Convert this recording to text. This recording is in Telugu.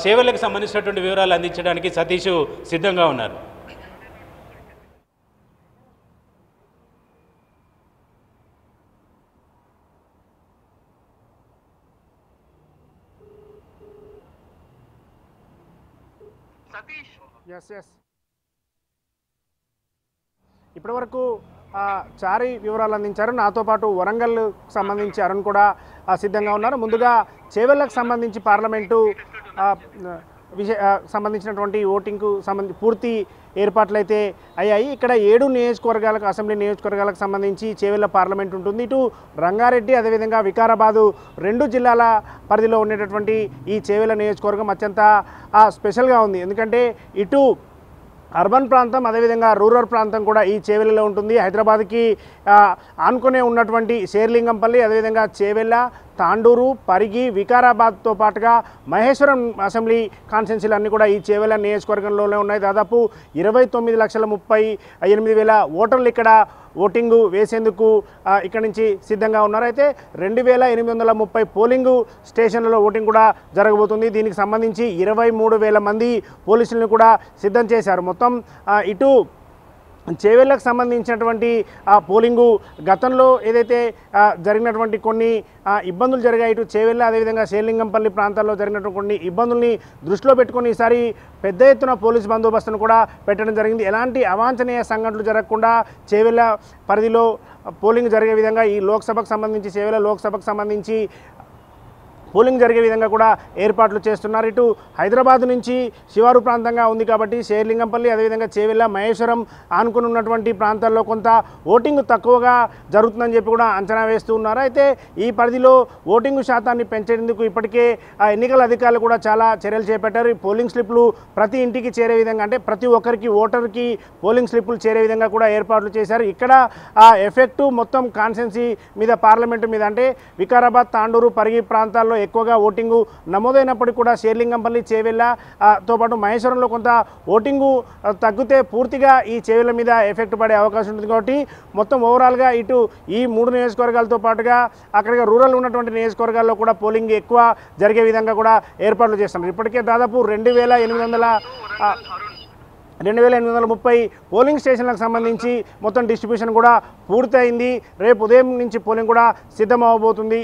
చేవెళ్లకు సంబంధించినటువంటి వివరాలు అందించడానికి సతీష్ సిద్ధంగా ఉన్నారు. ఇప్పటివరకు చారి వివరాలు అందించారు. నాతో పాటు వరంగల్ సంబంధించి అరుణ్ కూడా సిద్ధంగా ఉన్నారు. ముందుగా చేవెళ్లకు సంబంధించి పార్లమెంటు సంబంధించినటువంటి ఓటింగ్కు సంబంధించి పూర్తి ఏర్పాట్లు అయితే అయ్యాయి. ఇక్కడ 7 నియోజకవర్గాలకు అసెంబ్లీ నియోజకవర్గాలకు సంబంధించి చేవెళ్ల పార్లమెంట్ ఉంటుంది. ఇటు రంగారెడ్డి అదేవిధంగా వికారాబాదు 2 జిల్లాల పరిధిలో ఉండేటటువంటి ఈ చేవెళ్ల నియోజకవర్గం అత్యంత స్పెషల్గా ఉంది. ఎందుకంటే ఇటు అర్బన్ ప్రాంతం అదేవిధంగా రూరల్ ప్రాంతం కూడా ఈ చేవెళ్లలో ఉంటుంది. హైదరాబాద్కి ఆనుకునే ఉన్నటువంటి శేర్లింగంపల్లి అదేవిధంగా చేవెళ్ల, తాండూరు, పరిగి, వికారాబాద్తో పాటుగా మహేశ్వరం అసెంబ్లీ కాన్స్టిట్యున్సీలు అన్నీ కూడా ఈ చేవెళ్ల నియోజకవర్గంలోనే ఉన్నాయి. దాదాపు 29,38,000 ఓటర్లు ఇక్కడ ఓటింగు వేసేందుకు ఇక్కడి నుంచి సిద్ధంగా ఉన్నారు. అయితే 2,830 పోలింగ్ స్టేషన్లలో ఓటింగ్ కూడా జరగబోతుంది. దీనికి సంబంధించి 23,000 మంది పోలీసులను కూడా సిద్ధం చేశారు. మొత్తం ఇటు చేవెళ్లకు సంబంధించినటువంటి పోలింగు గతంలో ఏదైతే జరిగినటువంటి కొన్ని ఇబ్బందులు జరిగాయి, ఇటు చేవెళ్ల అదేవిధంగా శేర్లింగంపల్లి ప్రాంతాల్లో జరిగినటువంటి కొన్ని ఇబ్బందుల్ని దృష్టిలో పెట్టుకొని ఈసారి పెద్ద ఎత్తున పోలీసు బందోబస్తును కూడా పెట్టడం జరిగింది. ఎలాంటి అవాంఛనీయ సంఘటనలు జరగకుండా చేవెళ్ల పరిధిలో పోలింగ్ జరిగే విధంగా ఈ లోక్సభకు సంబంధించి చేవెళ్ల లోక్సభకు సంబంధించి పోలింగ్ జరిగే విధంగా కూడా ఏర్పాట్లు చేస్తున్నారు. ఇటు హైదరాబాద్ నుంచి శివారు ప్రాంతంగా ఉంది కాబట్టి శేర్లింగంపల్లి అదేవిధంగా చేవెళ్ల, మహేశ్వరం ఆనుకుని ఉన్నటువంటి ప్రాంతాల్లో కొంత ఓటింగ్ తక్కువగా జరుగుతుందని చెప్పి కూడా అంచనా వేస్తూ ఉన్నారు. అయితే ఈ పరిధిలో ఓటింగ్ శాతాన్ని పెంచేందుకు ఇప్పటికే ఎన్నికల అధికారులు కూడా చాలా చర్యలు చేపట్టారు. ఈ పోలింగ్ స్లిప్లు ప్రతి ఇంటికి చేరే విధంగా అంటే ప్రతి ఒక్కరికి ఓటర్కి పోలింగ్ స్లిప్లు చేరే విధంగా కూడా ఏర్పాట్లు చేశారు. ఇక్కడ ఎఫెక్టు మొత్తం కాన్స్టిట్యున్సీ మీద పార్లమెంటు మీద అంటే వికారాబాద్, తాండూరు, పరిగి ప్రాంతాల్లో ఎక్కువగా ఓటింగు నమోదైనప్పటికీ కూడా శేర్లింగంపల్లి, చేవెళ్లతో పాటు మహేశ్వరంలో కొంత ఓటింగు తగ్గితే పూర్తిగా ఈ చేవెళ్ల మీద ఎఫెక్ట్ పడే అవకాశం ఉంటుంది. కాబట్టి మొత్తం ఓవరాల్గా ఇటు ఈ 3 నియోజకవర్గాలతో పాటుగా అక్కడిగా రూరల్ ఉన్నటువంటి నియోజకవర్గాల్లో కూడా పోలింగ్ ఎక్కువ జరిగే విధంగా కూడా ఏర్పాట్లు చేస్తున్నారు. ఇప్పటికే దాదాపు 2,830 పోలింగ్ స్టేషన్లకు సంబంధించి మొత్తం డిస్ట్రిబ్యూషన్ కూడా పూర్తయింది. రేపు ఉదయం నుంచి పోలింగ్ కూడా సిద్ధమవబోతుంది.